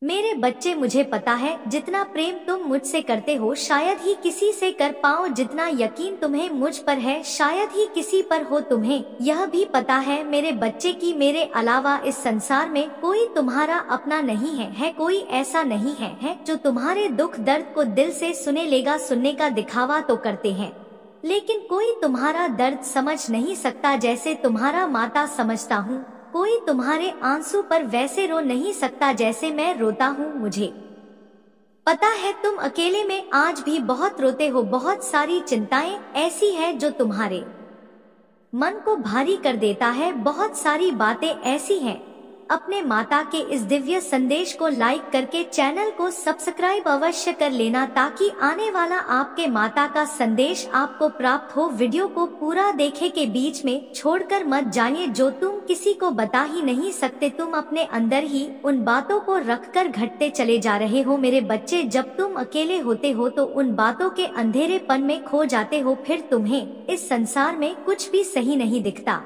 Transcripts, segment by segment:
मेरे बच्चे, मुझे पता है जितना प्रेम तुम मुझसे करते हो शायद ही किसी से कर पाओ, जितना यकीन तुम्हें मुझ पर है शायद ही किसी पर हो। तुम्हें यह भी पता है मेरे बच्चे की मेरे अलावा इस संसार में कोई तुम्हारा अपना नहीं है कोई ऐसा नहीं है जो तुम्हारे दुख दर्द को दिल से सुने लेगा। सुनने का दिखावा तो करते हैं लेकिन कोई तुम्हारा दर्द समझ नहीं सकता जैसे तुम्हारा माता समझता हूँ। कोई तुम्हारे आंसू पर वैसे रो नहीं सकता जैसे मैं रोता हूँ। मुझे पता है तुम अकेले में आज भी बहुत रोते हो। बहुत सारी चिंताएं ऐसी है जो तुम्हारे मन को भारी कर देता है। बहुत सारी बातें ऐसी हैं। अपने माता के इस दिव्य संदेश को लाइक करके चैनल को सब्सक्राइब अवश्य कर लेना ताकि आने वाला आपके माता का संदेश आपको प्राप्त हो। वीडियो को पूरा देखे के बीच में छोड़कर मत जानिए जो तुम किसी को बता ही नहीं सकते। तुम अपने अंदर ही उन बातों को रखकर घटते चले जा रहे हो। मेरे बच्चे, जब तुम अकेले होते हो तो उन बातों के अंधेरेपन में खो जाते हो। फिर तुम्हें इस संसार में कुछ भी सही नहीं दिखता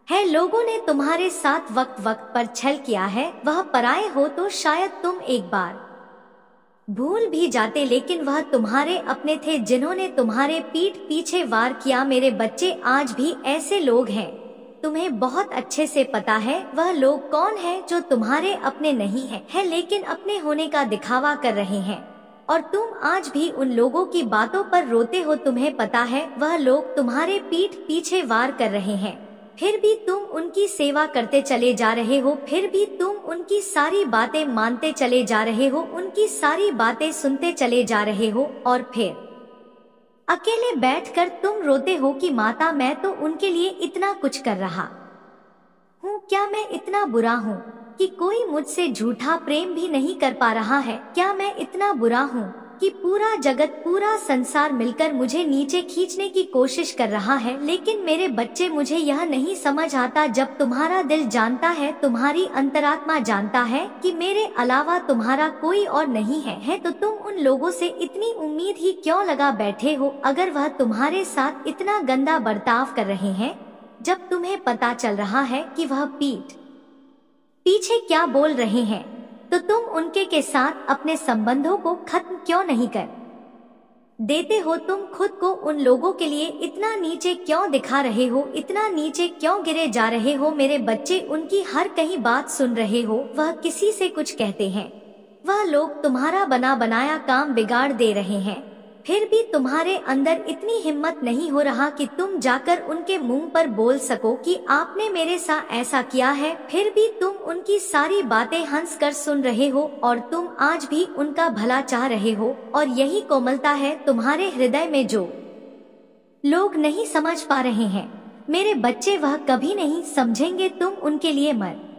है। लोगों ने तुम्हारे साथ वक्त वक्त पर छल किया है। वह पराये हो तो शायद तुम एक बार भूल भी जाते, लेकिन वह तुम्हारे अपने थे जिन्होंने तुम्हारे पीठ पीछे वार किया। मेरे बच्चे, आज भी ऐसे लोग हैं। तुम्हें बहुत अच्छे से पता है वह लोग कौन है जो तुम्हारे अपने नहीं है लेकिन अपने होने का दिखावा कर रहे हैं। और तुम आज भी उन लोगों की बातों पर रोते हो। तुम्हें पता है वह लोग तुम्हारे पीठ पीछे वार कर रहे हैं, फिर भी तुम उनकी सेवा करते चले जा रहे हो। फिर भी तुम उनकी सारी बातें मानते चले जा रहे हो, उनकी सारी बातें सुनते चले जा रहे हो। और फिर अकेले बैठकर तुम रोते हो कि माता, मैं तो उनके लिए इतना कुछ कर रहा हूँ। क्या मैं इतना बुरा हूँ कि कोई मुझसे झूठा प्रेम भी नहीं कर पा रहा है? क्या मैं इतना बुरा हूँ कि पूरा जगत, पूरा संसार मिलकर मुझे नीचे खींचने की कोशिश कर रहा है? लेकिन मेरे बच्चे, मुझे यह नहीं समझ आता। जब तुम्हारा दिल जानता है, तुम्हारी अंतरात्मा जानता है कि मेरे अलावा तुम्हारा कोई और नहीं है तो तुम उन लोगों से इतनी उम्मीद ही क्यों लगा बैठे हो? अगर वह तुम्हारे साथ इतना गंदा बर्ताव कर रहे हैं, जब तुम्हें पता चल रहा है कि वह पीठ पीछे क्या बोल रहे हैं, तो तुम उनके के साथ अपने संबंधों को खत्म क्यों नहीं कर देते हो? तुम खुद को उन लोगों के लिए इतना नीचे क्यों दिखा रहे हो? इतना नीचे क्यों गिरे जा रहे हो? मेरे बच्चे, उनकी हर कहीं बात सुन रहे हो। वह किसी से कुछ कहते हैं, वह लोग तुम्हारा बना बनाया काम बिगाड़ दे रहे हैं। फिर भी तुम्हारे अंदर इतनी हिम्मत नहीं हो रहा कि तुम जाकर उनके मुंह पर बोल सको कि आपने मेरे साथ ऐसा किया है। फिर भी तुम उनकी सारी बातें हंस कर सुन रहे हो और तुम आज भी उनका भला चाह रहे हो। और यही कोमलता है तुम्हारे हृदय में जो लोग नहीं समझ पा रहे हैं। मेरे बच्चे, वह कभी नहीं समझेंगे। तुम उनके लिए मर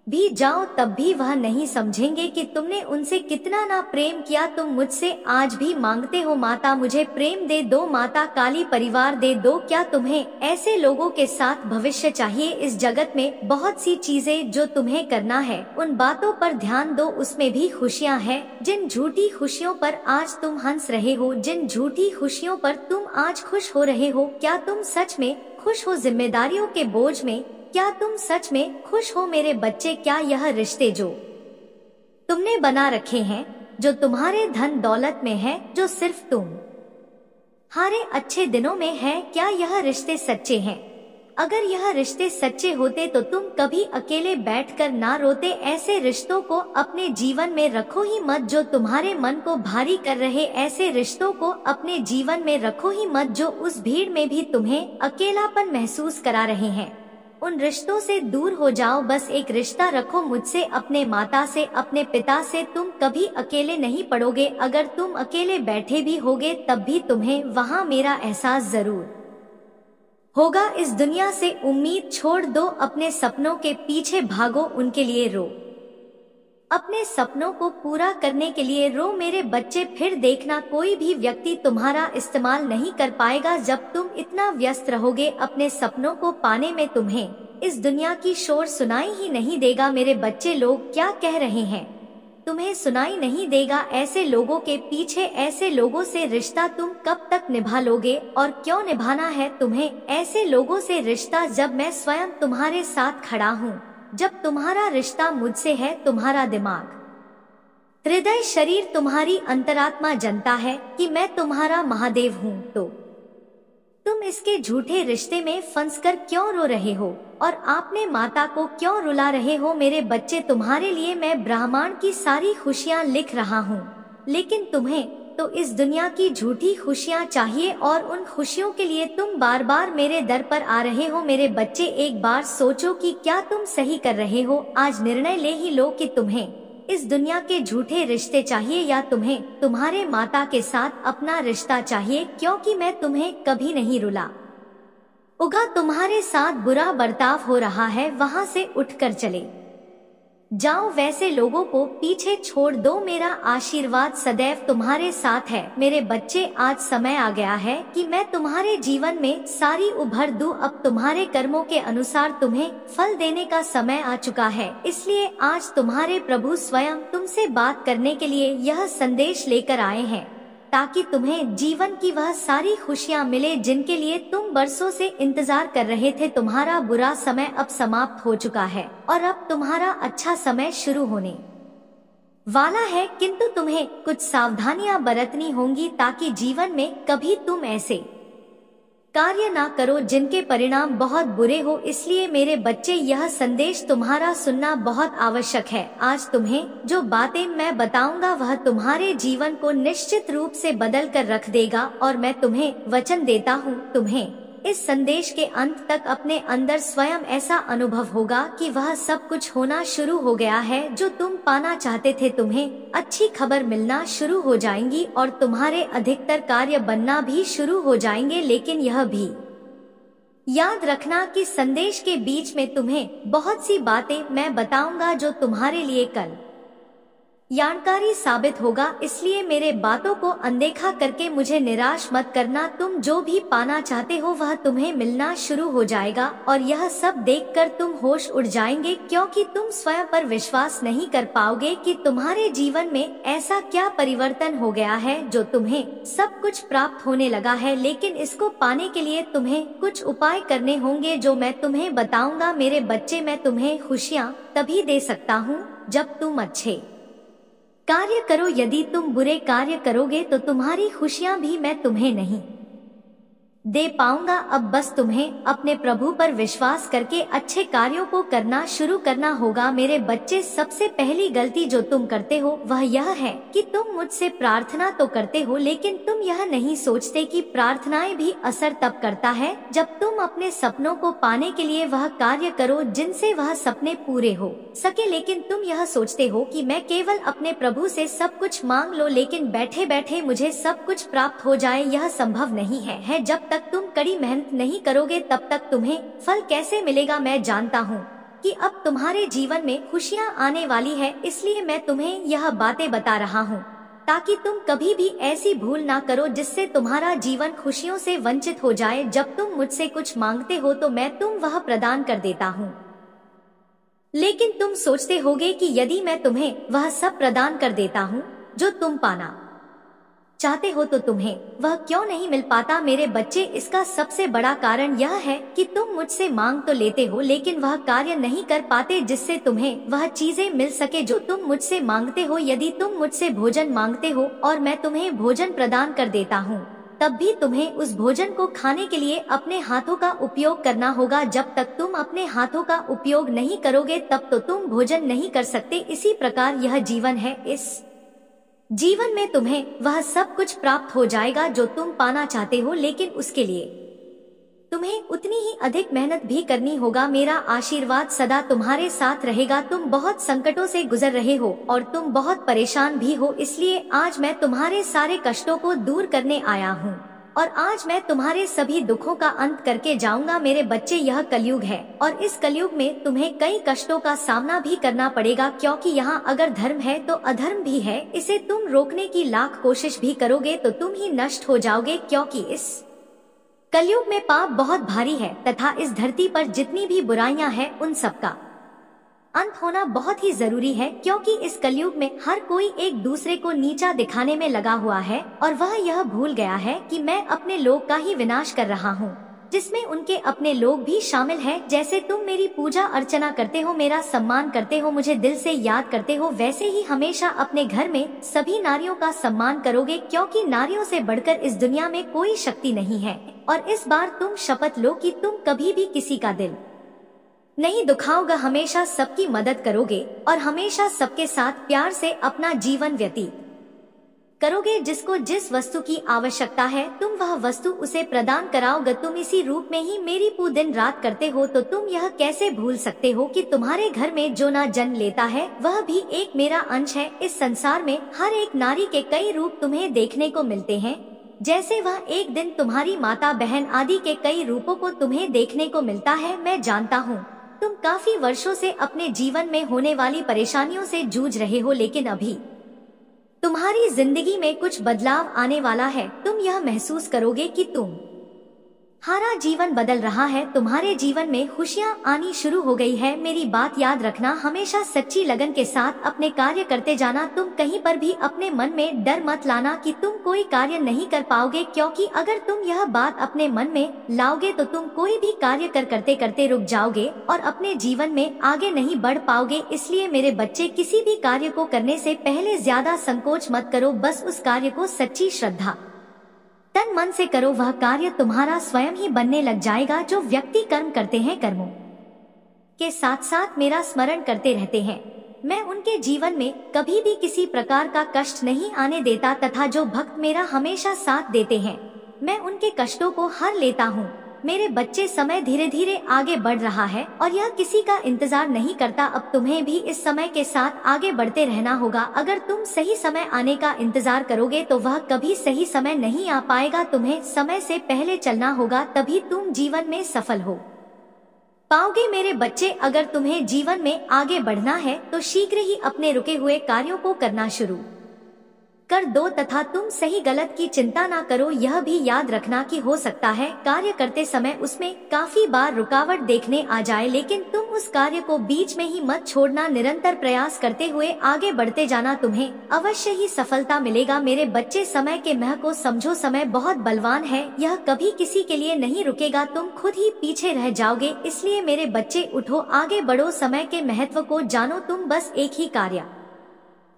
भी जाओ तब भी वह नहीं समझेंगे कि तुमने उनसे कितना ना प्रेम किया। तुम मुझसे आज भी मांगते हो, माता मुझे प्रेम दे दो, माता काली परिवार दे दो। क्या तुम्हें ऐसे लोगों के साथ भविष्य चाहिए? इस जगत में बहुत सी चीजें जो तुम्हें करना है, उन बातों पर ध्यान दो। उसमें भी खुशियाँ हैं। जिन झूठी खुशियों पर आज तुम हंस रहे हो, जिन झूठी खुशियों पर तुम आज खुश हो रहे हो, क्या तुम सच में खुश हो जिम्मेदारियों के बोझ में? क्या तुम सच में खुश हो मेरे बच्चे? क्या यह रिश्ते जो तुमने बना रखे हैं, जो तुम्हारे धन दौलत में है, जो सिर्फ तुम्हारे अच्छे दिनों में है, क्या यह रिश्ते सच्चे हैं? अगर यह रिश्ते सच्चे होते तो तुम कभी अकेले बैठकर ना रोते। ऐसे रिश्तों को अपने जीवन में रखो ही मत जो तुम्हारे मन को भारी कर रहे। ऐसे रिश्तों को अपने जीवन में रखो ही मत जो उस भीड़ में भी तुम्हें अकेलापन महसूस करा रहे हैं। उन रिश्तों से दूर हो जाओ। बस एक रिश्ता रखो मुझसे, अपने माता से, अपने पिता से। तुम कभी अकेले नहीं पड़ोगे। अगर तुम अकेले बैठे भी होगे तब भी तुम्हें वहाँ मेरा एहसास जरूर होगा। इस दुनिया से उम्मीद छोड़ दो, अपने सपनों के पीछे भागो, उनके लिए रो, अपने सपनों को पूरा करने के लिए रो। मेरे बच्चे, फिर देखना कोई भी व्यक्ति तुम्हारा इस्तेमाल नहीं कर पाएगा। जब तुम इतना व्यस्त रहोगे अपने सपनों को पाने में, तुम्हें इस दुनिया की शोर सुनाई ही नहीं देगा। मेरे बच्चे, लोग क्या कह रहे हैं तुम्हें सुनाई नहीं देगा। ऐसे लोगों के पीछे, ऐसे लोगों से रिश्ता तुम कब तक निभा लोगे? और क्यों निभाना है तुम्हें ऐसे लोगों से रिश्ता जब मैं स्वयं तुम्हारे साथ खड़ा हूँ? जब तुम्हारा रिश्ता मुझसे है, तुम्हारा दिमाग, हृदय, शरीर, तुम्हारी अंतरात्मा जानता है कि मैं तुम्हारा महादेव हूँ, तो तुम इसके झूठे रिश्ते में फंसकर क्यों रो रहे हो और आपने माता को क्यों रुला रहे हो? मेरे बच्चे, तुम्हारे लिए मैं ब्रह्मांड की सारी खुशियाँ लिख रहा हूँ, लेकिन तुम्हें तो इस दुनिया की झूठी खुशियाँ चाहिए और उन खुशियों के लिए तुम बार बार मेरे दर पर आ रहे हो। मेरे बच्चे, एक बार सोचो कि क्या तुम सही कर रहे हो। आज निर्णय ले ही लो कि तुम्हें इस दुनिया के झूठे रिश्ते चाहिए या तुम्हें तुम्हारे माता के साथ अपना रिश्ता चाहिए, क्योंकि मैं तुम्हें कभी नहीं रुला उगा। तुम्हारे साथ बुरा बर्ताव हो रहा है, वहाँ से उठकर चले जाओ। वैसे लोगों को पीछे छोड़ दो। मेरा आशीर्वाद सदैव तुम्हारे साथ है। मेरे बच्चे, आज समय आ गया है कि मैं तुम्हारे जीवन में सारी उभर दूं। अब तुम्हारे कर्मों के अनुसार तुम्हें फल देने का समय आ चुका है। इसलिए आज तुम्हारे प्रभु स्वयं तुमसे बात करने के लिए यह संदेश लेकर आए हैं, ताकि तुम्हें जीवन की वह सारी खुशियाँ मिले जिनके लिए तुम बरसों से इंतजार कर रहे थे। तुम्हारा बुरा समय अब समाप्त हो चुका है और अब तुम्हारा अच्छा समय शुरू होने वाला है, किंतु तुम्हें कुछ सावधानियां बरतनी होंगी ताकि जीवन में कभी तुम ऐसे कार्य ना करो जिनके परिणाम बहुत बुरे हो। इसलिए मेरे बच्चे, यह संदेश तुम्हारा सुनना बहुत आवश्यक है। आज तुम्हें जो बातें मैं बताऊंगा वह तुम्हारे जीवन को निश्चित रूप से बदल कर रख देगा और मैं तुम्हें वचन देता हूँ, तुम्हें इस संदेश के अंत तक अपने अंदर स्वयं ऐसा अनुभव होगा कि वह सब कुछ होना शुरू हो गया है जो तुम पाना चाहते थे। तुम्हें अच्छी खबर मिलना शुरू हो जाएंगी और तुम्हारे अधिकतर कार्य बनना भी शुरू हो जाएंगे। लेकिन यह भी याद रखना कि संदेश के बीच में तुम्हें बहुत सी बातें मैं बताऊंगा जो तुम्हारे लिए कल यानकारी साबित होगा। इसलिए मेरे बातों को अनदेखा करके मुझे निराश मत करना। तुम जो भी पाना चाहते हो वह तुम्हें मिलना शुरू हो जाएगा और यह सब देखकर तुम होश उड़ जाएंगे, क्योंकि तुम स्वयं पर विश्वास नहीं कर पाओगे कि तुम्हारे जीवन में ऐसा क्या परिवर्तन हो गया है जो तुम्हें सब कुछ प्राप्त होने लगा है। लेकिन इसको पाने के लिए तुम्हें कुछ उपाय करने होंगे जो मैं तुम्हें बताऊंगा। मेरे बच्चे, मैं तुम्हें खुशियाँ तभी दे सकता हूँ जब तुम अच्छे कार्य करो। यदि तुम बुरे कार्य करोगे तो तुम्हारी खुशियाँ भी मैं तुम्हें नहीं दे पाऊंगा। अब बस तुम्हें अपने प्रभु पर विश्वास करके अच्छे कार्यों को करना शुरू करना होगा। मेरे बच्चे, सबसे पहली गलती जो तुम करते हो वह यह है कि तुम मुझसे प्रार्थना तो करते हो, लेकिन तुम यह नहीं सोचते कि प्रार्थनाएं भी असर तब करता है जब तुम अपने सपनों को पाने के लिए वह कार्य करो जिनसे वह सपने पूरे हो सके। लेकिन तुम यह सोचते हो कि मैं केवल अपने प्रभु से सब कुछ मांग लो, लेकिन बैठे बैठे मुझे सब कुछ प्राप्त हो जाए, यह संभव नहीं है। जब तक तुम कड़ी मेहनत नहीं करोगे तब तक तुम्हें फल कैसे मिलेगा? मैं जानता हूँ कि अब तुम्हारे जीवन में खुशियाँ आने वाली है, इसलिए मैं तुम्हें यह बातें बता रहा हूँ ताकि तुम कभी भी ऐसी भूल ना करो जिससे तुम्हारा जीवन खुशियों से वंचित हो जाए। जब तुम मुझसे कुछ मांगते हो तो मैं तुम वह प्रदान कर देता हूँ, लेकिन तुम सोचते होगे कि यदि मैं तुम्हें वह सब प्रदान कर देता हूँ जो तुम पाना चाहते हो तो तुम्हें वह क्यों नहीं मिल पाता? मेरे बच्चे, इसका सबसे बड़ा कारण यह है कि तुम मुझसे मांग तो लेते हो लेकिन वह कार्य नहीं कर पाते जिससे तुम्हें वह चीजें मिल सके जो तुम मुझसे मांगते हो। यदि तुम मुझसे भोजन मांगते हो और मैं तुम्हें भोजन प्रदान कर देता हूँ, तब भी तुम्हें उस भोजन को खाने के लिए अपने हाथों का उपयोग करना होगा। जब तक तुम अपने हाथों का उपयोग नहीं करोगे तब तो तुम भोजन नहीं कर सकते। इसी प्रकार यह जीवन है, इस जीवन में तुम्हें वह सब कुछ प्राप्त हो जाएगा जो तुम पाना चाहते हो, लेकिन उसके लिए तुम्हें उतनी ही अधिक मेहनत भी करनी होगा। मेरा आशीर्वाद सदा तुम्हारे साथ रहेगा। तुम बहुत संकटों से गुजर रहे हो और तुम बहुत परेशान भी हो, इसलिए आज मैं तुम्हारे सारे कष्टों को दूर करने आया हूँ और आज मैं तुम्हारे सभी दुखों का अंत करके जाऊंगा। मेरे बच्चे, यह कलयुग है और इस कलयुग में तुम्हें कई कष्टों का सामना भी करना पड़ेगा, क्योंकि यहाँ अगर धर्म है तो अधर्म भी है। इसे तुम रोकने की लाख कोशिश भी करोगे तो तुम ही नष्ट हो जाओगे, क्योंकि इस कलयुग में पाप बहुत भारी है तथा इस धरती पर जितनी भी बुराइयां हैं उन सबका अंत होना बहुत ही जरूरी है, क्योंकि इस कलयुग में हर कोई एक दूसरे को नीचा दिखाने में लगा हुआ है और वह यह भूल गया है कि मैं अपने लोग का ही विनाश कर रहा हूँ। जिसमें उनके अपने लोग भी शामिल हैं। जैसे तुम मेरी पूजा अर्चना करते हो, मेरा सम्मान करते हो, मुझे दिल से याद करते हो, वैसे ही हमेशा अपने घर में सभी नारियों का सम्मान करोगे, क्योंकि नारियों से बढ़कर इस दुनिया में कोई शक्ति नहीं है। और इस बार तुम शपथ लो कि तुम कभी भी किसी का दिल नहीं दुखाओगे, हमेशा सबकी मदद करोगे और हमेशा सबके साथ प्यार से अपना जीवन व्यतीत करोगे। जिसको जिस वस्तु की आवश्यकता है तुम वह वस्तु उसे प्रदान कराओगे। तुम इसी रूप में ही मेरी पूजा दिन रात करते हो, तो तुम यह कैसे भूल सकते हो कि तुम्हारे घर में जो ना जन्म लेता है वह भी एक मेरा अंश है। इस संसार में हर एक नारी के कई रूप तुम्हें देखने को मिलते हैं, जैसे वह एक दिन तुम्हारी माता बहन आदि के कई रूपों को तुम्हें देखने को मिलता है। मैं जानता हूँ तुम काफी वर्षों से अपने जीवन में होने वाली परेशानियों से जूझ रहे हो, लेकिन अभी तुम्हारी जिंदगी में कुछ बदलाव आने वाला है। तुम यह महसूस करोगे कि तुम्हारा जीवन बदल रहा है, तुम्हारे जीवन में खुशियाँ आनी शुरू हो गई है। मेरी बात याद रखना, हमेशा सच्ची लगन के साथ अपने कार्य करते जाना। तुम कहीं पर भी अपने मन में डर मत लाना कि तुम कोई कार्य नहीं कर पाओगे, क्योंकि अगर तुम यह बात अपने मन में लाओगे तो तुम कोई भी कार्य करते करते रुक जाओगे और अपने जीवन में आगे नहीं बढ़ पाओगे। इसलिए मेरे बच्चे, किसी भी कार्य को करने से पहले ज्यादा संकोच मत करो, बस उस कार्य को सच्ची श्रद्धा तन मन से करो। वह कार्य तुम्हारा स्वयं ही बनने लग जाएगा। जो व्यक्ति कर्म करते हैं, कर्मों के साथ साथ मेरा स्मरण करते रहते हैं, मैं उनके जीवन में कभी भी किसी प्रकार का कष्ट नहीं आने देता, तथा जो भक्त मेरा हमेशा साथ देते हैं मैं उनके कष्टों को हर लेता हूँ। मेरे बच्चे, समय धीरे धीरे आगे बढ़ रहा है और यह किसी का इंतजार नहीं करता। अब तुम्हें भी इस समय के साथ आगे बढ़ते रहना होगा। अगर तुम सही समय आने का इंतजार करोगे तो वह कभी सही समय नहीं आ पाएगा। तुम्हें समय से पहले चलना होगा, तभी तुम जीवन में सफल हो पाओगे। मेरे बच्चे, अगर तुम्हें जीवन में आगे बढ़ना है तो शीघ्र ही अपने रुके हुए कार्यों को करना शुरू कर दो, तथा तुम सही गलत की चिंता ना करो। यह भी याद रखना कि हो सकता है कार्य करते समय उसमें काफी बार रुकावट देखने आ जाए, लेकिन तुम उस कार्य को बीच में ही मत छोड़ना। निरंतर प्रयास करते हुए आगे बढ़ते जाना, तुम्हें अवश्य ही सफलता मिलेगा। मेरे बच्चे, समय के महत्व को समझो। समय बहुत बलवान है, यह कभी किसी के लिए नहीं रुकेगा, तुम खुद ही पीछे रह जाओगे। इसलिए मेरे बच्चे, उठो, आगे बढ़ो, समय के महत्व को जानो। तुम बस एक ही कार्य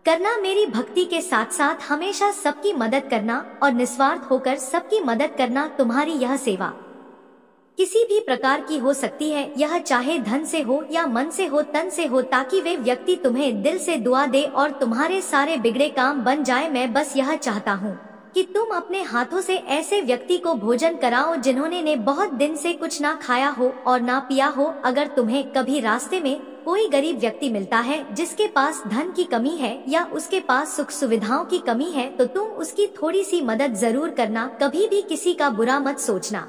करना, मेरी भक्ति के साथ साथ हमेशा सबकी मदद करना और निस्वार्थ होकर सबकी मदद करना। तुम्हारी यह सेवा किसी भी प्रकार की हो सकती है, यह चाहे धन से हो या मन से हो, तन से हो, ताकि वे व्यक्ति तुम्हें दिल से दुआ दे और तुम्हारे सारे बिगड़े काम बन जाए। मैं बस यह चाहता हूँ कि तुम अपने हाथों से ऐसे व्यक्ति को भोजन कराओ जिन्होंने ने बहुत दिन से कुछ ना खाया हो और ना पिया हो। अगर तुम्हें कभी रास्ते में कोई गरीब व्यक्ति मिलता है जिसके पास धन की कमी है या उसके पास सुख सुविधाओं की कमी है, तो तुम उसकी थोड़ी सी मदद जरूर करना। कभी भी किसी का बुरा मत सोचना,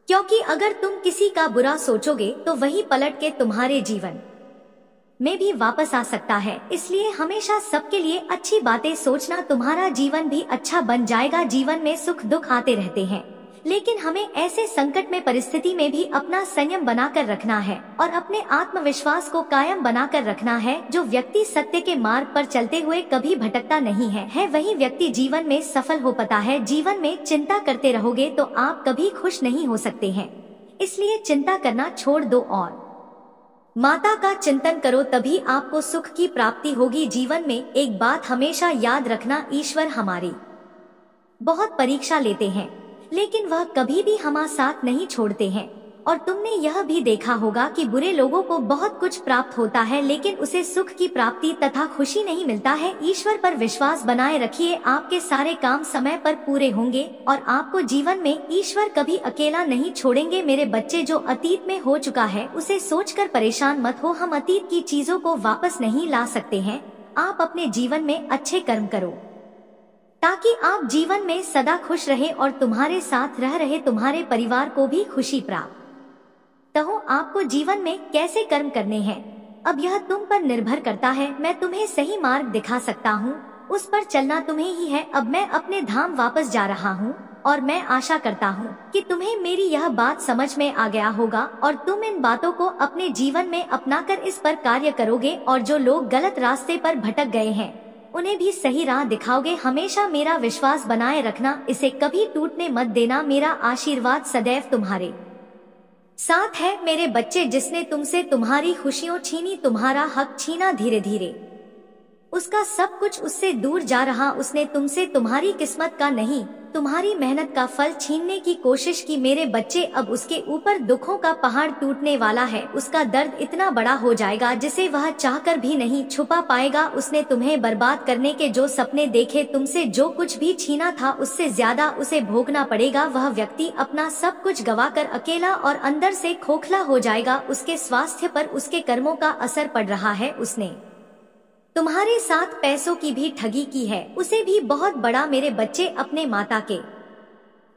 क्योंकि अगर तुम किसी का बुरा सोचोगे तो वही पलट के तुम्हारे जीवन में भी वापस आ सकता है। इसलिए हमेशा सबके लिए अच्छी बातें सोचना, तुम्हारा जीवन भी अच्छा बन जाएगा। जीवन में सुख दुख आते रहते हैं, लेकिन हमें ऐसे संकट में परिस्थिति में भी अपना संयम बनाकर रखना है और अपने आत्मविश्वास को कायम बनाकर रखना है। जो व्यक्ति सत्य के मार्ग पर चलते हुए कभी भटकता नहीं है वही व्यक्ति जीवन में सफल हो पाता है। जीवन में चिंता करते रहोगे तो आप कभी खुश नहीं हो सकते हैं, इसलिए चिंता करना छोड़ दो और माता का चिंतन करो, तभी आपको सुख की प्राप्ति होगी। जीवन में एक बात हमेशा याद रखना, ईश्वर हमारी बहुत परीक्षा लेते हैं, लेकिन वह कभी भी हमारा साथ नहीं छोड़ते हैं। और तुमने यह भी देखा होगा कि बुरे लोगों को बहुत कुछ प्राप्त होता है, लेकिन उसे सुख की प्राप्ति तथा खुशी नहीं मिलता है। ईश्वर पर विश्वास बनाए रखिए, आपके सारे काम समय पर पूरे होंगे और आपको जीवन में ईश्वर कभी अकेला नहीं छोड़ेंगे। मेरे बच्चे, जो अतीत में हो चुका है उसे सोचकर परेशान मत हो। हम अतीत की चीजों को वापस नहीं ला सकते हैं। आप अपने जीवन में अच्छे कर्म करो ताकि आप जीवन में सदा खुश रहे और तुम्हारे साथ रह रहे तुम्हारे परिवार को भी खुशी प्राप्त हो। आपको जीवन में कैसे कर्म करने हैं, अब यह तुम पर निर्भर करता है। मैं तुम्हें सही मार्ग दिखा सकता हूँ, उस पर चलना तुम्हें ही है। अब मैं अपने धाम वापस जा रहा हूँ और मैं आशा करता हूँ कि तुम्हें मेरी यह बात समझ में आ गया होगा और तुम इन बातों को अपने जीवन में अपनाकर इस पर कार्य करोगे। और जो लोग गलत रास्ते पर भटक गए हैं उन्हें भी सही राह दिखाओगे। हमेशा मेरा विश्वास बनाए रखना, इसे कभी टूटने मत देना। मेरा आशीर्वाद सदैव तुम्हारे साथ है। मेरे बच्चे, जिसने तुमसे तुम्हारी खुशियां छीनी, तुम्हारा हक छीना, धीरे धीरे उसका सब कुछ उससे दूर जा रहा। उसने तुमसे तुम्हारी किस्मत का नहीं, तुम्हारी मेहनत का फल छीनने की कोशिश की। मेरे बच्चे, अब उसके ऊपर दुखों का पहाड़ टूटने वाला है। उसका दर्द इतना बड़ा हो जाएगा जिसे वह चाहकर भी नहीं छुपा पाएगा। उसने तुम्हें बर्बाद करने के जो सपने देखे, तुमसे जो कुछ भी छीना था, उससे ज्यादा उसे भोगना पड़ेगा। वह व्यक्ति अपना सब कुछ गवाकर अकेला और अंदर से खोखला हो जाएगा। उसके स्वास्थ्य पर उसके कर्मों का असर पड़ रहा है। उसने तुम्हारे साथ पैसों की भी ठगी की है, उसे भी बहुत बड़ा। मेरे बच्चे, अपने माता के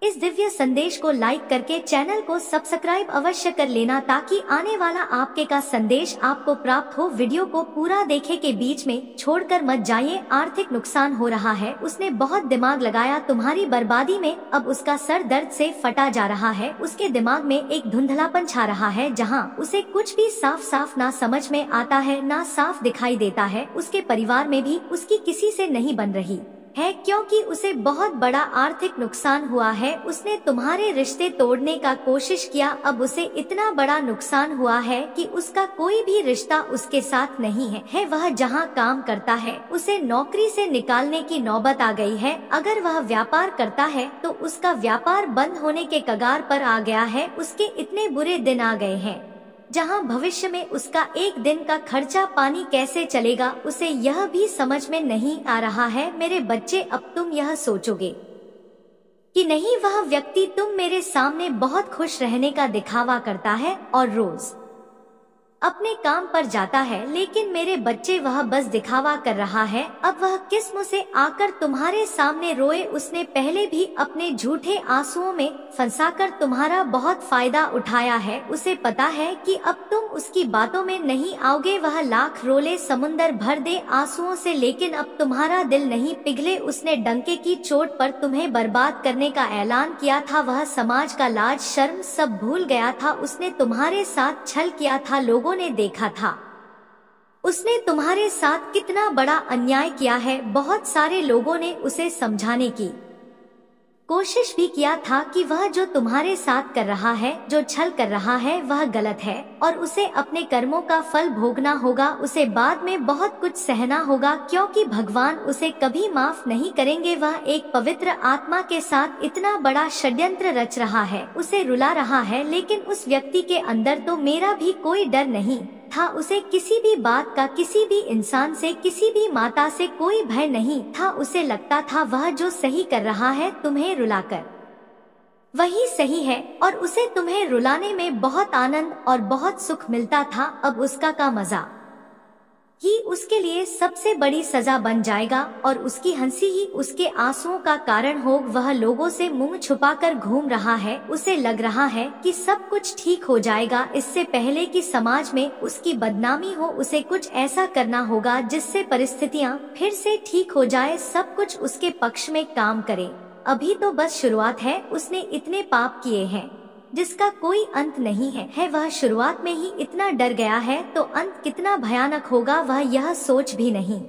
इस दिव्य संदेश को लाइक करके चैनल को सब्सक्राइब अवश्य कर लेना, ताकि आने वाला आपके का संदेश आपको प्राप्त हो। वीडियो को पूरा देखे के बीच में छोड़कर मत जाइए। आर्थिक नुकसान हो रहा है, उसने बहुत दिमाग लगाया तुम्हारी बर्बादी में। अब उसका सर दर्द से फटा जा रहा है। उसके दिमाग में एक धुंधलापन छा रहा है, जहां उसे कुछ भी साफ साफ ना समझ में आता है, ना साफ दिखाई देता है। उसके परिवार में भी उसकी किसी से नहीं बन रही है, क्योंकि उसे बहुत बड़ा आर्थिक नुकसान हुआ है। उसने तुम्हारे रिश्ते तोड़ने का कोशिश किया। अब उसे इतना बड़ा नुकसान हुआ है कि उसका कोई भी रिश्ता उसके साथ नहीं है। वह जहां काम करता है, उसे नौकरी से निकालने की नौबत आ गई है। अगर वह व्यापार करता है तो उसका व्यापार बंद होने के कगार पर आ गया है। उसके इतने बुरे दिन आ गए हैं जहां भविष्य में उसका एक दिन का खर्चा पानी कैसे चलेगा, उसे यह भी समझ में नहीं आ रहा है। मेरे बच्चे, अब तुम यह सोचोगे कि नहीं, वह व्यक्ति तुम मेरे सामने बहुत खुश रहने का दिखावा करता है और रोज अपने काम पर जाता है, लेकिन मेरे बच्चे, वह बस दिखावा कर रहा है। अब वह किस मुंह से आकर तुम्हारे सामने रोए? उसने पहले भी अपने झूठे आंसुओं में फंसाकर तुम्हारा बहुत फायदा उठाया है। उसे पता है कि अब तुम उसकी बातों में नहीं आओगे। वह लाख रोले समुंदर भर दे आंसुओं से, लेकिन अब तुम्हारा दिल नहीं पिघले। उसने डंके की चोट पर तुम्हें बर्बाद करने का ऐलान किया था। वह समाज का लाज शर्म सब भूल गया था। उसने तुम्हारे साथ छल किया था, लोगों ने देखा था उसने तुम्हारे साथ कितना बड़ा अन्याय किया है। बहुत सारे लोगों ने उसे समझाने की कोशिश भी किया था कि वह जो तुम्हारे साथ कर रहा है, जो छल कर रहा है, वह गलत है और उसे अपने कर्मों का फल भोगना होगा। उसे बाद में बहुत कुछ सहना होगा, क्योंकि भगवान उसे कभी माफ नहीं करेंगे। वह एक पवित्र आत्मा के साथ इतना बड़ा षड्यंत्र रच रहा है, उसे रुला रहा है, लेकिन उस व्यक्ति के अंदर तो मेरा भी कोई डर नहीं था। उसे किसी भी बात का, किसी भी इंसान से, किसी भी माता से कोई भय नहीं था। उसे लगता था वह जो सही कर रहा है, तुम्हें रुलाकर, वही सही है, और उसे तुम्हें रुलाने में बहुत आनंद और बहुत सुख मिलता था। अब उसका का मजा ही उसके लिए सबसे बड़ी सजा बन जाएगा, और उसकी हंसी ही उसके आंसुओं का कारण हो। वह लोगों से मुंह छुपाकर घूम रहा है। उसे लग रहा है कि सब कुछ ठीक हो जाएगा। इससे पहले कि समाज में उसकी बदनामी हो, उसे कुछ ऐसा करना होगा जिससे परिस्थितियां फिर से ठीक हो जाए, सब कुछ उसके पक्ष में काम करे। अभी तो बस शुरुआत है। उसने इतने पाप किए हैं जिसका कोई अंत नहीं है। वह शुरुआत में ही इतना डर गया है, तो अंत कितना भयानक होगा वह यह सोच भी नहीं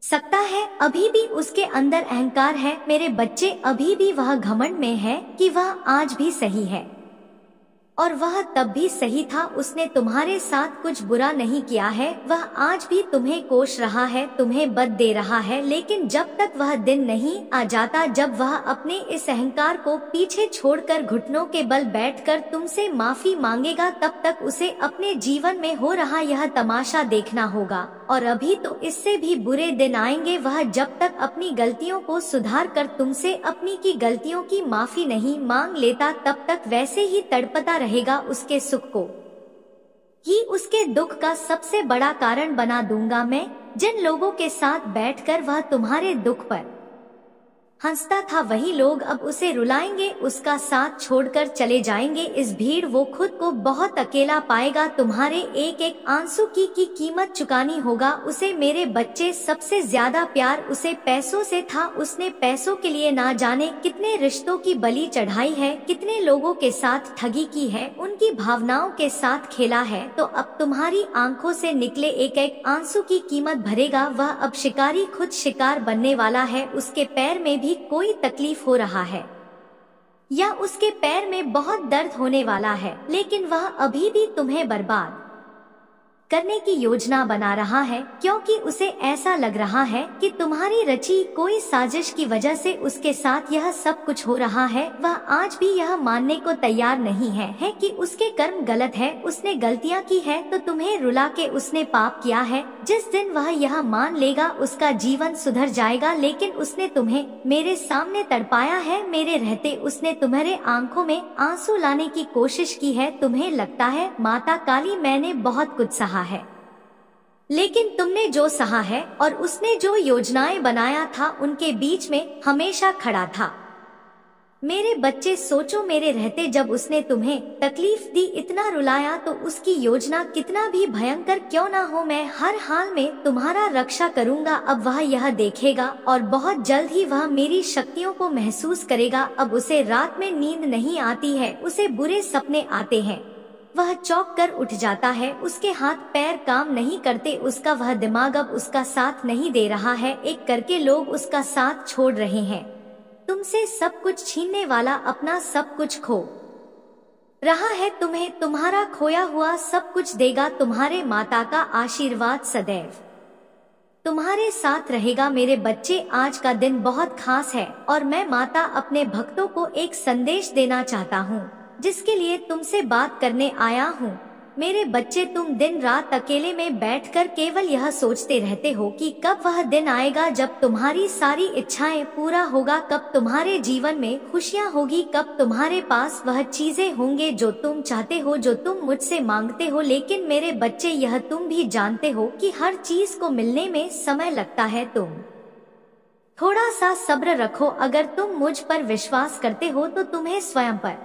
सकता है। अभी भी उसके अंदर अहंकार है मेरे बच्चे, अभी भी वह घमंड में है कि वह आज भी सही है, और वह तब भी सही था। उसने तुम्हारे साथ कुछ बुरा नहीं किया है। वह आज भी तुम्हें कोस रहा है, तुम्हें बद दे रहा है, लेकिन जब तक वह दिन नहीं आ जाता जब वह अपने इस अहंकार को पीछे छोड़कर घुटनों के बल बैठकर तुमसे माफी मांगेगा, तब तक उसे अपने जीवन में हो रहा यह तमाशा देखना होगा। और अभी तो इससे भी बुरे दिन आएंगे। वह जब तक अपनी गलतियों को सुधार कर तुमसे अपनी की गलतियों की माफी नहीं मांग लेता, तब तक वैसे ही तड़पता रहेगा। उसके सुख को ही उसके दुख का सबसे बड़ा कारण बना दूंगा मैं। जिन लोगों के साथ बैठकर वह तुम्हारे दुख पर हंसता था वही लोग अब उसे रुलाएंगे, उसका साथ छोड़कर चले जाएंगे। इस भीड़ वो खुद को बहुत अकेला पाएगा। तुम्हारे एक एक आंसू की कीमत चुकानी होगा उसे। मेरे बच्चे, सबसे ज्यादा प्यार उसे पैसों से था। उसने पैसों के लिए ना जाने कितने रिश्तों की बलि चढ़ाई है, कितने लोगों के साथ ठगी की है, उनकी भावनाओं के साथ खेला है। तो अब तुम्हारी आंखों से निकले एक एक आंसू की कीमत भरेगा वह। अब शिकारी खुद शिकार बनने वाला है। उसके पैर में भी कोई तकलीफ हो रहा है या उसके पैर में बहुत दर्द होने वाला है, लेकिन वह अभी भी तुम्हें बर्बाद करने की योजना बना रहा है, क्योंकि उसे ऐसा लग रहा है कि तुम्हारी रची कोई साजिश की वजह से उसके साथ यह सब कुछ हो रहा है। वह आज भी यह मानने को तैयार नहीं है कि उसके कर्म गलत है, उसने गलतियां की है, तो तुम्हें रुला के उसने पाप किया है। जिस दिन वह यह मान लेगा उसका जीवन सुधर जाएगा। लेकिन उसने तुम्हें मेरे सामने तड़पाया है, मेरे रहते उसने तुम्हारे आंखों में आंसू लाने की कोशिश की है। तुम्हें लगता है माता काली मैंने बहुत कुछ सहा है, लेकिन तुमने जो सहा है और उसने जो योजनाएं बनाया था उनके बीच में हमेशा खड़ा था। मेरे बच्चे, सोचो मेरे रहते जब उसने तुम्हें तकलीफ दी, इतना रुलाया, तो उसकी योजना कितना भी भयंकर क्यों ना हो, मैं हर हाल में तुम्हारा रक्षा करूंगा। अब वह यह देखेगा और बहुत जल्द ही वह मेरी शक्तियों को महसूस करेगा। अब उसे रात में नींद नहीं आती है, उसे बुरे सपने आते हैं, वह चौंक कर उठ जाता है, उसके हाथ पैर काम नहीं करते, उसका वह दिमाग अब उसका साथ नहीं दे रहा है। एक करके लोग उसका साथ छोड़ रहे हैं। तुमसे सब कुछ छीनने वाला अपना सब कुछ खो रहा है। तुम्हें तुम्हारा खोया हुआ सब कुछ देगा। तुम्हारे माता का आशीर्वाद सदैव तुम्हारे साथ रहेगा। मेरे बच्चे, आज का दिन बहुत खास है और मैं माता अपने भक्तों को एक संदेश देना चाहता हूँ, जिसके लिए तुमसे बात करने आया हूँ। मेरे बच्चे, तुम दिन रात अकेले में बैठकर केवल यह सोचते रहते हो कि कब वह दिन आएगा जब तुम्हारी सारी इच्छाएं पूरा होगा, कब तुम्हारे जीवन में खुशियाँ होगी, कब तुम्हारे पास वह चीजें होंगे जो तुम चाहते हो, जो तुम मुझसे मांगते हो। लेकिन मेरे बच्चे, यह तुम भी जानते हो कि हर चीज को मिलने में समय लगता है। तुम थोड़ा सा सब्र रखो। अगर तुम मुझ पर विश्वास करते हो तो तुम्हें स्वयं पर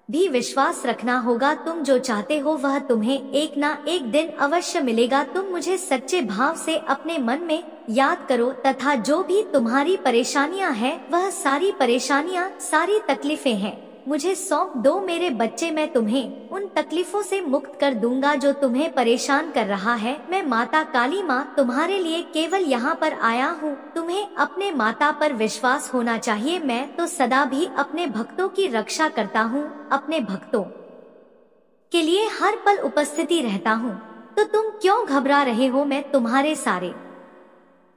भी विश्वास रखना होगा। तुम जो चाहते हो वह तुम्हें एक ना एक दिन अवश्य मिलेगा। तुम मुझे सच्चे भाव से अपने मन में याद करो तथा जो भी तुम्हारी परेशानियां हैं, वह सारी परेशानियां, सारी तकलीफें हैं, मुझे सौंप दो। मेरे बच्चे, मैं तुम्हें उन तकलीफों से मुक्त कर दूंगा जो तुम्हें परेशान कर रहा है। मैं माता काली माँ तुम्हारे लिए केवल यहाँ पर आया हूँ। तुम्हें अपने माता पर विश्वास होना चाहिए। मैं तो सदा भी अपने भक्तों की रक्षा करता हूँ, अपने भक्तों के लिए हर पल उपस्थिति रहता हूँ। तो तुम क्यों घबरा रहे हो? मैं तुम्हारे सारे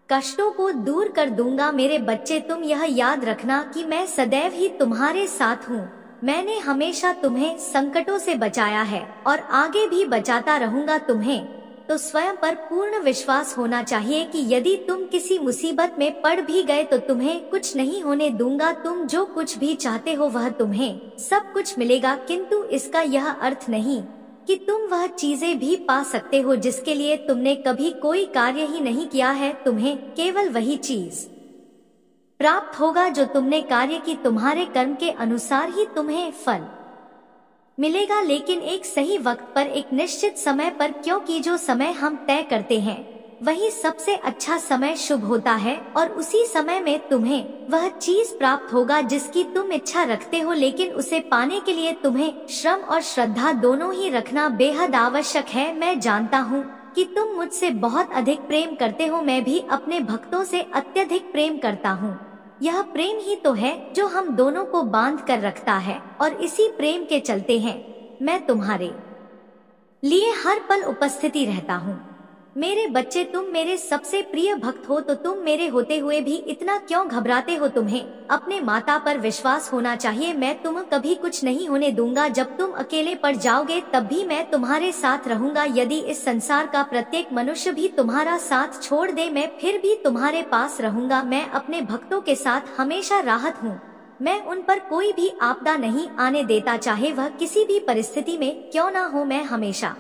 कष्टों को दूर कर दूंगा। मेरे बच्चे, तुम यह याद रखना कि मैं सदैव ही तुम्हारे साथ हूँ। मैंने हमेशा तुम्हें संकटों से बचाया है और आगे भी बचाता रहूंगा। तुम्हें तो स्वयं पर पूर्ण विश्वास होना चाहिए कि यदि तुम किसी मुसीबत में पड़ भी गए तो तुम्हें कुछ नहीं होने दूंगा। तुम जो कुछ भी चाहते हो वह तुम्हें सब कुछ मिलेगा, किंतु इसका यह अर्थ नहीं कि तुम वह चीजें भी पा सकते हो जिसके लिए तुमने कभी कोई कार्य ही नहीं किया है। तुम्हें केवल वही चीज प्राप्त होगा जो तुमने कार्य की। तुम्हारे कर्म के अनुसार ही तुम्हें फल मिलेगा, लेकिन एक सही वक्त पर, एक निश्चित समय पर, क्योंकि जो समय हम तय करते हैं वही सबसे अच्छा समय शुभ होता है और उसी समय में तुम्हें वह चीज प्राप्त होगा जिसकी तुम इच्छा रखते हो। लेकिन उसे पाने के लिए तुम्हें श्रम और श्रद्धा दोनों ही रखना बेहद आवश्यक है। मैं जानता हूँ कि तुम मुझसे बहुत अधिक प्रेम करते हो, मैं भी अपने भक्तों से अत्यधिक प्रेम करता हूँ। यह प्रेम ही तो है जो हम दोनों को बांध कर रखता है और इसी प्रेम के चलते हैं मैं तुम्हारे लिए हर पल उपस्थिति रहता हूँ। मेरे बच्चे, तुम मेरे सबसे प्रिय भक्त हो, तो तुम मेरे होते हुए भी इतना क्यों घबराते हो? तुम्हें अपने माता पर विश्वास होना चाहिए। मैं तुम्हें कभी कुछ नहीं होने दूंगा। जब तुम अकेले पड़ जाओगे तब भी मैं तुम्हारे साथ रहूंगा। यदि इस संसार का प्रत्येक मनुष्य भी तुम्हारा साथ छोड़ दे, मैं फिर भी तुम्हारे पास रहूंगा। मैं अपने भक्तों के साथ हमेशा राहत हूँ। मैं उन पर कोई भी आपदा नहीं आने देता, चाहे वह किसी भी परिस्थिति में क्यों ना हो। मैं हमेशा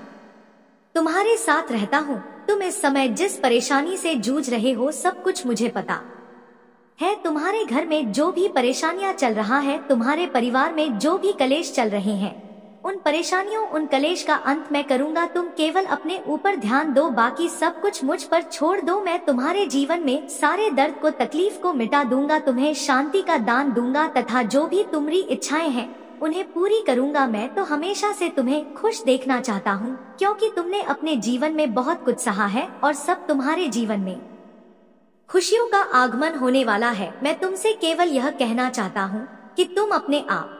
तुम्हारे साथ रहता हूँ। तुम इस समय जिस परेशानी से जूझ रहे हो सब कुछ मुझे पता है, तुम्हारे घर में जो भी परेशानियां चल रहा है, तुम्हारे परिवार में जो भी कलेश चल रहे हैं, उन परेशानियों उन कलेश का अंत मैं करूंगा। तुम केवल अपने ऊपर ध्यान दो, बाकी सब कुछ मुझ पर छोड़ दो। मैं तुम्हारे जीवन में सारे दर्द को तकलीफ को मिटा दूंगा, तुम्हें शांति का दान दूंगा तथा जो भी तुम्हारी इच्छाएं हैं उन्हें पूरी करूंगा। मैं तो हमेशा से तुम्हें खुश देखना चाहता हूँ, क्योंकि तुमने अपने जीवन में बहुत कुछ सहा है और सब तुम्हारे जीवन में खुशियों का आगमन होने वाला है। मैं तुमसे केवल यह कहना चाहता हूँ कि तुम अपने आप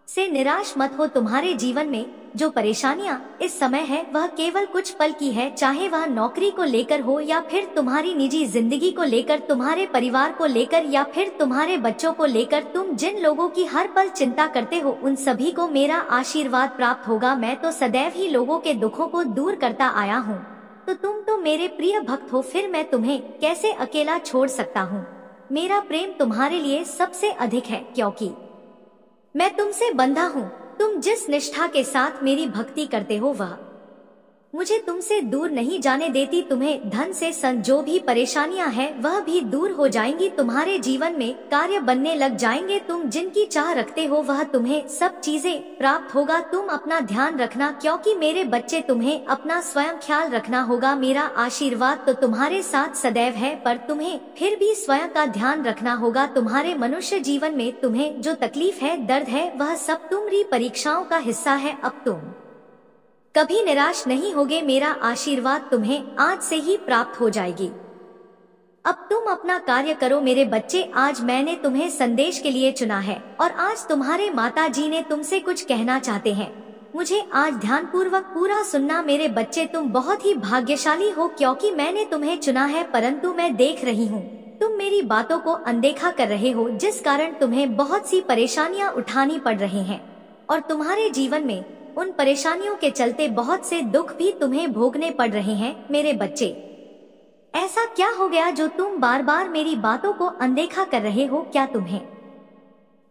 से निराश मत हो। तुम्हारे जीवन में जो परेशानियां इस समय है वह केवल कुछ पल की है, चाहे वह नौकरी को लेकर हो या फिर तुम्हारी निजी जिंदगी को लेकर, तुम्हारे परिवार को लेकर या फिर तुम्हारे बच्चों को लेकर। तुम जिन लोगों की हर पल चिंता करते हो उन सभी को मेरा आशीर्वाद प्राप्त होगा। मैं तो सदैव ही लोगों के दुखों को दूर करता आया हूँ, तो तुम तो मेरे प्रिय भक्त हो, फिर मैं तुम्हें कैसे अकेला छोड़ सकता हूँ। मेरा प्रेम तुम्हारे लिए सबसे अधिक है, क्योंकि मैं तुमसे बंधा हूँ। तुम जिस निष्ठा के साथ मेरी भक्ति करते हो वह मुझे तुमसे दूर नहीं जाने देती। तुम्हें धन से जो भी परेशानियां हैं वह भी दूर हो जाएंगी, तुम्हारे जीवन में कार्य बनने लग जाएंगे। तुम जिनकी चाह रखते हो वह तुम्हें सब चीजें प्राप्त होगा। तुम अपना ध्यान रखना, क्योंकि मेरे बच्चे तुम्हें अपना स्वयं ख्याल रखना होगा। मेरा आशीर्वाद तो तुम्हारे साथ सदैव है, पर तुम्हें फिर भी स्वयं का ध्यान रखना होगा। तुम्हारे मनुष्य जीवन में तुम्हें जो तकलीफ है, दर्द है, वह सब तुम्हारी परीक्षाओं का हिस्सा है। अब तुम कभी निराश नहीं होगे, मेरा आशीर्वाद तुम्हें आज से ही प्राप्त हो जाएगी। अब तुम अपना कार्य करो मेरे बच्चे। आज मैंने तुम्हें संदेश के लिए चुना है और आज तुम्हारे माता जी ने तुमसे कुछ कहना चाहते हैं। मुझे आज ध्यानपूर्वक पूरा सुनना मेरे बच्चे। तुम बहुत ही भाग्यशाली हो, क्योंकि मैंने तुम्हें चुना है, परंतु मैं देख रही हूँ तुम मेरी बातों को अनदेखा कर रहे हो, जिस कारण तुम्हें बहुत सी परेशानियाँ उठानी पड़ रही हैं और तुम्हारे जीवन में उन परेशानियों के चलते बहुत से दुख भी तुम्हें भोगने पड़ रहे हैं। मेरे बच्चे, ऐसा क्या हो गया जो तुम बार बार मेरी बातों को अनदेखा कर रहे हो? क्या तुम्हें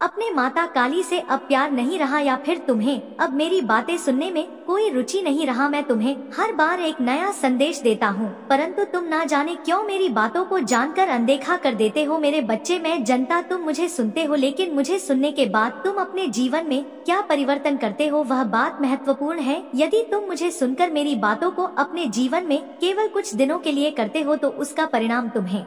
अपने माता काली से अब प्यार नहीं रहा, या फिर तुम्हें अब मेरी बातें सुनने में कोई रुचि नहीं रहा? मैं तुम्हें हर बार एक नया संदेश देता हूँ, परंतु तुम ना जाने क्यों मेरी बातों को जानकर अनदेखा कर देते हो। मेरे बच्चे, मैं जनता, तुम मुझे सुनते हो, लेकिन मुझे सुनने के बाद तुम अपने जीवन में क्या परिवर्तन करते हो वह बात महत्वपूर्ण है। यदि तुम मुझे सुनकर मेरी बातों को अपने जीवन में केवल कुछ दिनों के लिए करते हो तो उसका परिणाम तुम्हें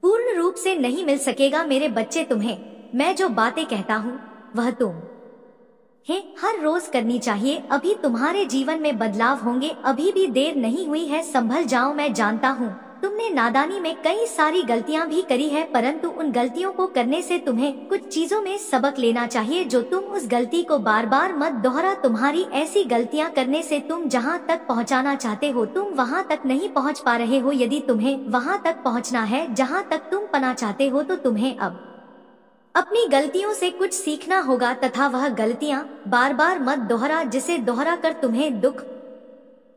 पूर्ण रूप से नहीं मिल सकेगा। मेरे बच्चे, तुम्हें मैं जो बातें कहता हूँ वह तुम्हें हर रोज करनी चाहिए। अभी तुम्हारे जीवन में बदलाव होंगे, अभी भी देर नहीं हुई है, संभल जाओ। मैं जानता हूँ तुमने नादानी में कई सारी गलतियाँ भी करी है, परंतु उन गलतियों को करने से तुम्हें कुछ चीजों में सबक लेना चाहिए, जो तुम उस गलती को बार बार मत दोहरा। तुम्हारी ऐसी गलतियाँ करने से तुम जहाँ तक पहुँचाना चाहते हो तुम वहाँ तक नहीं पहुँच पा रहे हो। यदि तुम्हें वहाँ तक पहुँचना है जहाँ तक तुम पना चाहते हो, तो तुम्हें अब अपनी गलतियों से कुछ सीखना होगा तथा वह गलतियां बार बार मत दोहरा, जिसे दोहरा कर तुम्हें दुख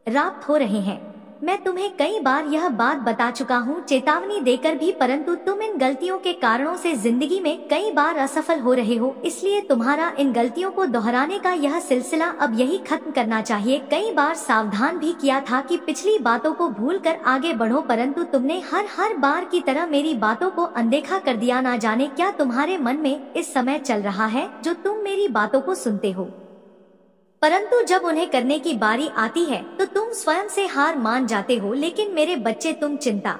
प्राप्त हो रहे हैं। मैं तुम्हें कई बार यह बात बता चुका हूँ, चेतावनी देकर भी, परंतु तुम इन गलतियों के कारणों से जिंदगी में कई बार असफल हो रहे हो। इसलिए तुम्हारा इन गलतियों को दोहराने का यह सिलसिला अब यही खत्म करना चाहिए। कई बार सावधान भी किया था कि पिछली बातों को भूलकर आगे बढ़ो, परंतु तुमने हर बार की तरह मेरी बातों को अनदेखा कर दिया। ना जाने क्या तुम्हारे मन में इस समय चल रहा है जो तुम मेरी बातों को सुनते हो, परंतु जब उन्हें करने की बारी आती है तो तुम स्वयं से हार मान जाते हो। लेकिन मेरे बच्चे, तुम चिंता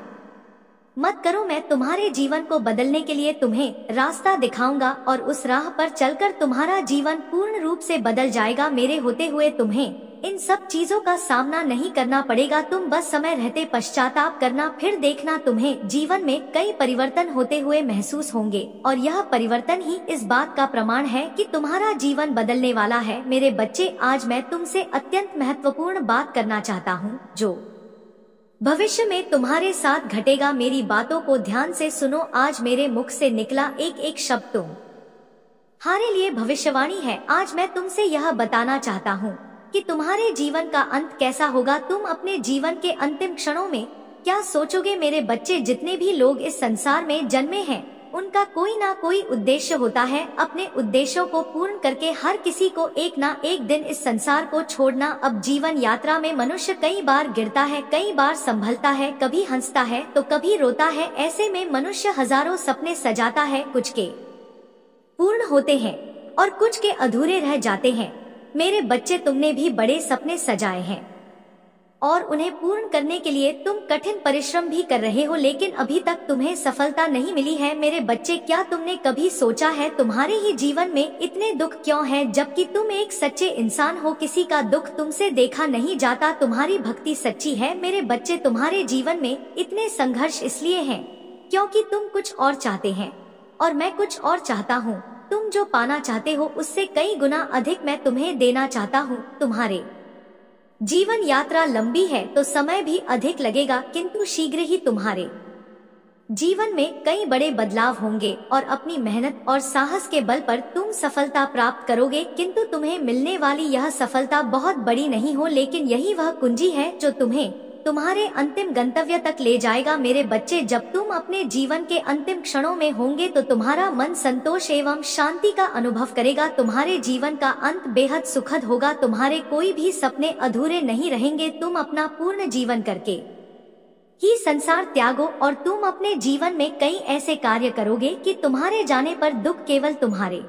मत करो, मैं तुम्हारे जीवन को बदलने के लिए तुम्हें रास्ता दिखाऊंगा और उस राह पर चलकर तुम्हारा जीवन पूर्ण रूप से बदल जाएगा। मेरे होते हुए तुम्हें इन सब चीजों का सामना नहीं करना पड़ेगा। तुम बस समय रहते पश्चाताप करना, फिर देखना तुम्हें जीवन में कई परिवर्तन होते हुए महसूस होंगे, और यह परिवर्तन ही इस बात का प्रमाण है कि तुम्हारा जीवन बदलने वाला है। मेरे बच्चे, आज मैं तुमसे अत्यंत महत्वपूर्ण बात करना चाहता हूँ, जो भविष्य में तुम्हारे साथ घटेगा। मेरी बातों को ध्यान से सुनो। आज मेरे मुख से निकला एक एक शब्द तुम्हारे लिए भविष्यवाणी है। आज मैं तुमसे यह बताना चाहता हूँ कि तुम्हारे जीवन का अंत कैसा होगा। तुम अपने जीवन के अंतिम क्षणों में क्या सोचोगे? मेरे बच्चे, जितने भी लोग इस संसार में जन्मे हैं उनका कोई ना कोई उद्देश्य होता है। अपने उद्देश्यों को पूर्ण करके हर किसी को एक ना एक दिन इस संसार को छोड़ना। अब जीवन यात्रा में मनुष्य कई बार गिरता है, कई बार संभलता है, कभी हंसता है तो कभी रोता है। ऐसे में मनुष्य हजारों सपने सजाता है, कुछ के पूर्ण होते हैं और कुछ के अधूरे रह जाते हैं। मेरे बच्चे, तुमने भी बड़े सपने सजाए हैं और उन्हें पूर्ण करने के लिए तुम कठिन परिश्रम भी कर रहे हो, लेकिन अभी तक तुम्हें सफलता नहीं मिली है। मेरे बच्चे, क्या तुमने कभी सोचा है तुम्हारे ही जीवन में इतने दुख क्यों हैं, जबकि तुम एक सच्चे इंसान हो? किसी का दुख तुमसे देखा नहीं जाता, तुम्हारी भक्ति सच्ची है। मेरे बच्चे, तुम्हारे जीवन में इतने संघर्ष इसलिए हैं क्योंकि तुम कुछ और चाहते हैं और मैं कुछ और चाहता हूँ। तुम जो पाना चाहते हो उससे कई गुना अधिक मैं तुम्हें देना चाहता हूँ। तुम्हारे जीवन यात्रा लंबी है तो समय भी अधिक लगेगा, किंतु शीघ्र ही तुम्हारे जीवन में कई बड़े बदलाव होंगे और अपनी मेहनत और साहस के बल पर तुम सफलता प्राप्त करोगे। किंतु तुम्हें मिलने वाली यह सफलता बहुत बड़ी नहीं हो, लेकिन यही वह कुंजी है जो तुम्हें तुम्हारे अंतिम गंतव्य तक ले जाएगा। मेरे बच्चे, जब तुम अपने जीवन के अंतिम क्षणों में होंगे तो तुम्हारा मन संतोष एवं शांति का अनुभव करेगा। तुम्हारे जीवन का अंत बेहद सुखद होगा। तुम्हारे कोई भी सपने अधूरे नहीं रहेंगे। तुम अपना पूर्ण जीवन करके ही संसार त्यागो और तुम अपने जीवन में कई ऐसे कार्य करोगे कि तुम्हारे जाने पर दुख केवल तुम्हारे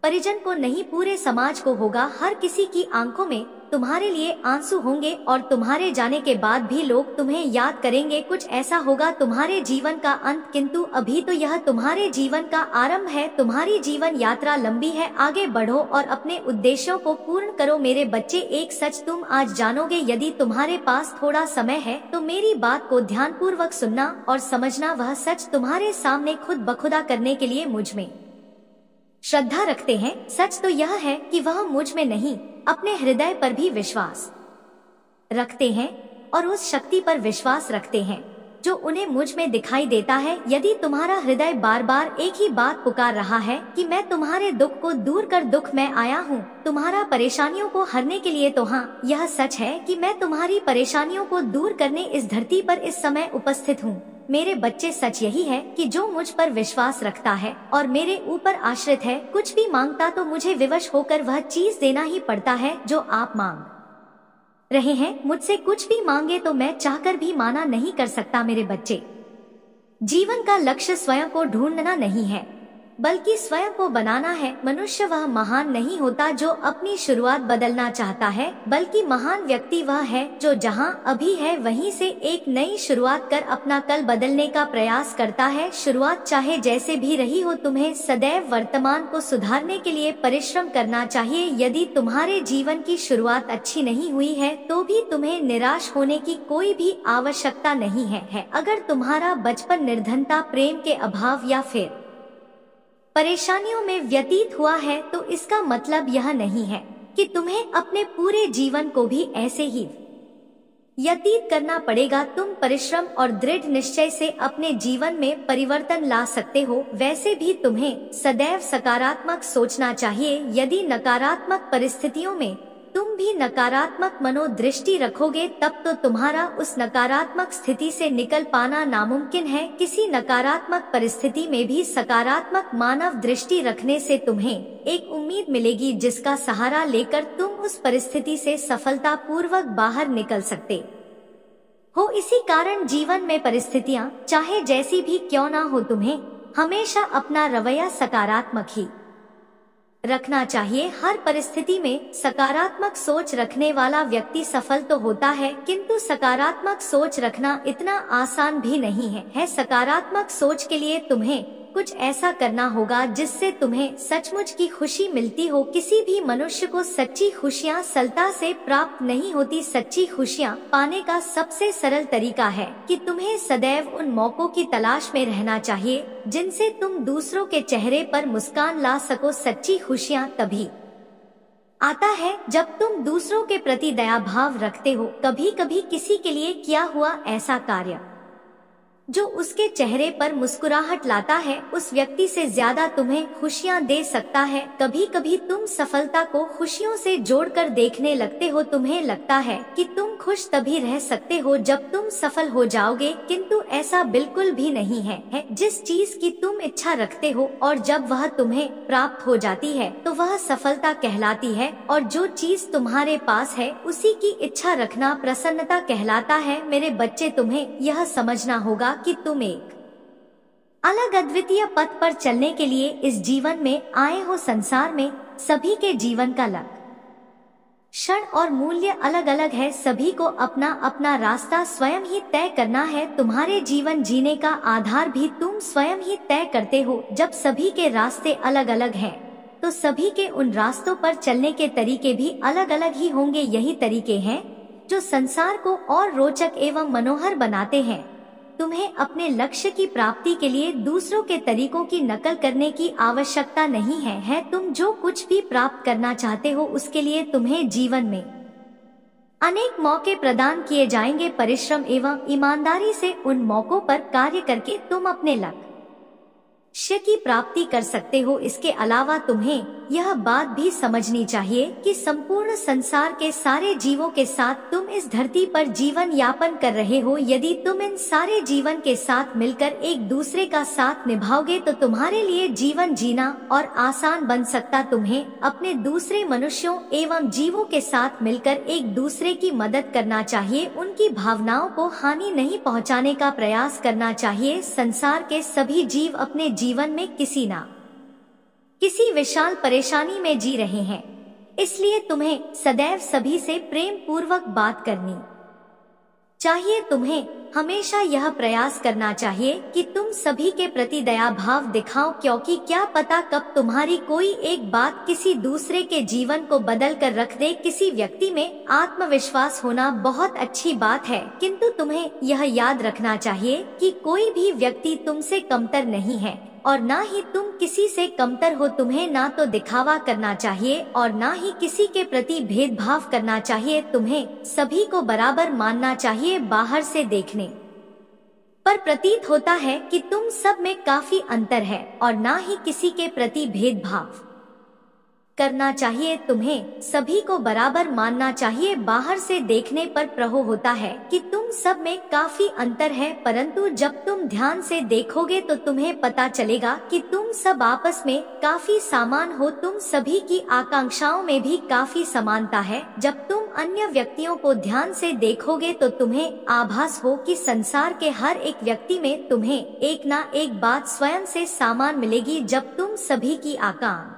परिजन को नहीं, पूरे समाज को होगा। हर किसी की आंखों में तुम्हारे लिए आंसू होंगे और तुम्हारे जाने के बाद भी लोग तुम्हें याद करेंगे। कुछ ऐसा होगा तुम्हारे जीवन का अंत, किंतु अभी तो यह तुम्हारे जीवन का आरंभ है। तुम्हारी जीवन यात्रा लंबी है, आगे बढ़ो और अपने उद्देश्यों को पूर्ण करो। मेरे बच्चे, एक सच तुम आज जानोगे। यदि तुम्हारे पास थोड़ा समय है तो मेरी बात को ध्यान पूर्वक सुनना और समझना। वह सच तुम्हारे सामने खुद बखुदा करने के लिए मुझ में श्रद्धा रखते हैं। सच तो यह है कि वह मुझ में नहीं, अपने हृदय पर भी विश्वास रखते हैं और उस शक्ति पर विश्वास रखते हैं जो उन्हें मुझ में दिखाई देता है। यदि तुम्हारा हृदय बार बार एक ही बात पुकार रहा है कि मैं तुम्हारे दुख को दूर कर दुख में आया हूँ, तुम्हारा परेशानियों को हरने के लिए, तो हाँ, यह सच है कि मैं तुम्हारी परेशानियों को दूर करने इस धरती पर इस समय उपस्थित हूँ। मेरे बच्चे, सच यही है कि जो मुझ पर विश्वास रखता है और मेरे ऊपर आश्रित है, कुछ भी मांगता तो मुझे विवश होकर वह चीज देना ही पड़ता है जो आप मांग रहे हैं। मुझसे कुछ भी मांगे तो मैं चाहकर भी माना नहीं कर सकता। मेरे बच्चे, जीवन का लक्ष्य स्वयं को ढूंढना नहीं है, बल्कि स्वयं को बनाना है। मनुष्य वह महान नहीं होता जो अपनी शुरुआत बदलना चाहता है, बल्कि महान व्यक्ति वह है जो जहां अभी है वहीं से एक नई शुरुआत कर अपना कल बदलने का प्रयास करता है। शुरुआत चाहे जैसे भी रही हो, तुम्हें सदैव वर्तमान को सुधारने के लिए परिश्रम करना चाहिए। यदि तुम्हारे जीवन की शुरुआत अच्छी नहीं हुई है तो भी तुम्हें निराश होने की कोई भी आवश्यकता नहीं है। अगर तुम्हारा बचपन निर्धनता, प्रेम के अभाव या फिर परेशानियों में व्यतीत हुआ है तो इसका मतलब यह नहीं है कि तुम्हें अपने पूरे जीवन को भी ऐसे ही व्यतीत करना पड़ेगा। तुम परिश्रम और दृढ़ निश्चय से अपने जीवन में परिवर्तन ला सकते हो। वैसे भी तुम्हें सदैव सकारात्मक सोचना चाहिए। यदि नकारात्मक परिस्थितियों में तुम भी नकारात्मक मनोदृष्टि रखोगे तब तो तुम्हारा उस नकारात्मक स्थिति से निकल पाना नामुमकिन है। किसी नकारात्मक परिस्थिति में भी सकारात्मक मानव दृष्टि रखने से तुम्हें एक उम्मीद मिलेगी जिसका सहारा लेकर तुम उस परिस्थिति से सफलता पूर्वक बाहर निकल सकते हो। इसी कारण जीवन में परिस्थितियां चाहे जैसी भी क्यों ना हो, तुम्हें हमेशा अपना रवैया सकारात्मक ही रखना चाहिए। हर परिस्थिति में सकारात्मक सोच रखने वाला व्यक्ति सफल तो होता है, किंतु सकारात्मक सोच रखना इतना आसान भी नहीं है। सकारात्मक सोच के लिए तुम्हें कुछ ऐसा करना होगा जिससे तुम्हें सचमुच की खुशी मिलती हो। किसी भी मनुष्य को सच्ची खुशियाँ सरलता से प्राप्त नहीं होती। सच्ची खुशियाँ पाने का सबसे सरल तरीका है कि तुम्हें सदैव उन मौकों की तलाश में रहना चाहिए जिनसे तुम दूसरों के चेहरे पर मुस्कान ला सको। सच्ची खुशियाँ तभी आता है जब तुम दूसरों के प्रति दया भाव रखते हो। कभी कभी किसी के लिए किया हुआ ऐसा कार्य जो उसके चेहरे पर मुस्कुराहट लाता है, उस व्यक्ति से ज्यादा तुम्हें खुशियां दे सकता है। कभी कभी तुम सफलता को खुशियों से जोड़कर देखने लगते हो। तुम्हें लगता है कि तुम खुश तभी रह सकते हो जब तुम सफल हो जाओगे, किंतु ऐसा बिल्कुल भी नहीं है। जिस चीज की तुम इच्छा रखते हो और जब वह तुम्हें प्राप्त हो जाती है तो वह सफलता कहलाती है, और जो चीज तुम्हारे पास है उसी की इच्छा रखना प्रसन्नता कहलाता है। मेरे बच्चे, तुम्हें यह समझना होगा कि तुम एक अलग अद्वितीय पथ पर चलने के लिए इस जीवन में आए हो। संसार में सभी के जीवन का लक्ष्य, क्षण और मूल्य अलग अलग है। सभी को अपना अपना रास्ता स्वयं ही तय करना है। तुम्हारे जीवन जीने का आधार भी तुम स्वयं ही तय करते हो। जब सभी के रास्ते अलग अलग हैं, तो सभी के उन रास्तों पर चलने के तरीके भी अलग अलग ही होंगे। यही तरीके हैं जो संसार को और रोचक एवं मनोहर बनाते हैं। तुम्हें अपने लक्ष्य की प्राप्ति के लिए दूसरों के तरीकों की नकल करने की आवश्यकता नहीं है। तुम जो कुछ भी प्राप्त करना चाहते हो उसके लिए तुम्हें जीवन में अनेक मौके प्रदान किए जाएंगे। परिश्रम एवं ईमानदारी से उन मौकों पर कार्य करके तुम अपने लक्ष्य की प्राप्ति कर सकते हो। इसके अलावा तुम्हें यह बात भी समझनी चाहिए कि संपूर्ण संसार के सारे जीवों के साथ तुम इस धरती पर जीवन यापन कर रहे हो। यदि तुम इन सारे जीवन के साथ मिलकर एक दूसरे का साथ निभाओगे तो तुम्हारे लिए जीवन जीना और आसान बन सकता। तुम्हें अपने दूसरे मनुष्यों एवं जीवों के साथ मिलकर एक दूसरे की मदद करना चाहिए। उनकी भावनाओं को हानि नहीं पहुंचाने का प्रयास करना चाहिए। संसार के सभी जीव अपने जीवन में किसी न किसी विशाल परेशानी में जी रहे हैं, इसलिए तुम्हें सदैव सभी से प्रेम पूर्वक बात करनी चाहिए। तुम्हें हमेशा यह प्रयास करना चाहिए कि तुम सभी के प्रति दया भाव दिखाओ, क्योंकि क्या पता कब तुम्हारी कोई एक बात किसी दूसरे के जीवन को बदल कर रख दे। किसी व्यक्ति में आत्मविश्वास होना बहुत अच्छी बात है, किंतु तुम्हें यह याद रखना चाहिए कि कोई भी व्यक्ति तुमसे कमतर नहीं है और ना ही तुम किसी से कमतर हो। तुम्हें ना तो दिखावा करना चाहिए और ना ही किसी के प्रति भेदभाव करना चाहिए। तुम्हें सभी को बराबर मानना चाहिए। बाहर से देखने पर प्रतीत होता है कि तुम सब में काफी अंतर है और ना ही किसी के प्रति भेदभाव करना चाहिए। तुम्हें सभी को बराबर मानना चाहिए। बाहर से देखने पर प्रहो होता है कि तुम सब में काफी अंतर है, परंतु जब तुम ध्यान से देखोगे तो तुम्हें पता चलेगा कि तुम सब आपस में काफी समान हो। तुम सभी की आकांक्षाओं में भी काफी समानता है। जब तुम अन्य व्यक्तियों को ध्यान से देखोगे तो तुम्हें आभास हो कि संसार के हर एक व्यक्ति में तुम्हें एक ना एक बात स्वयं से समान मिलेगी। जब तुम सभी की आकांक्षा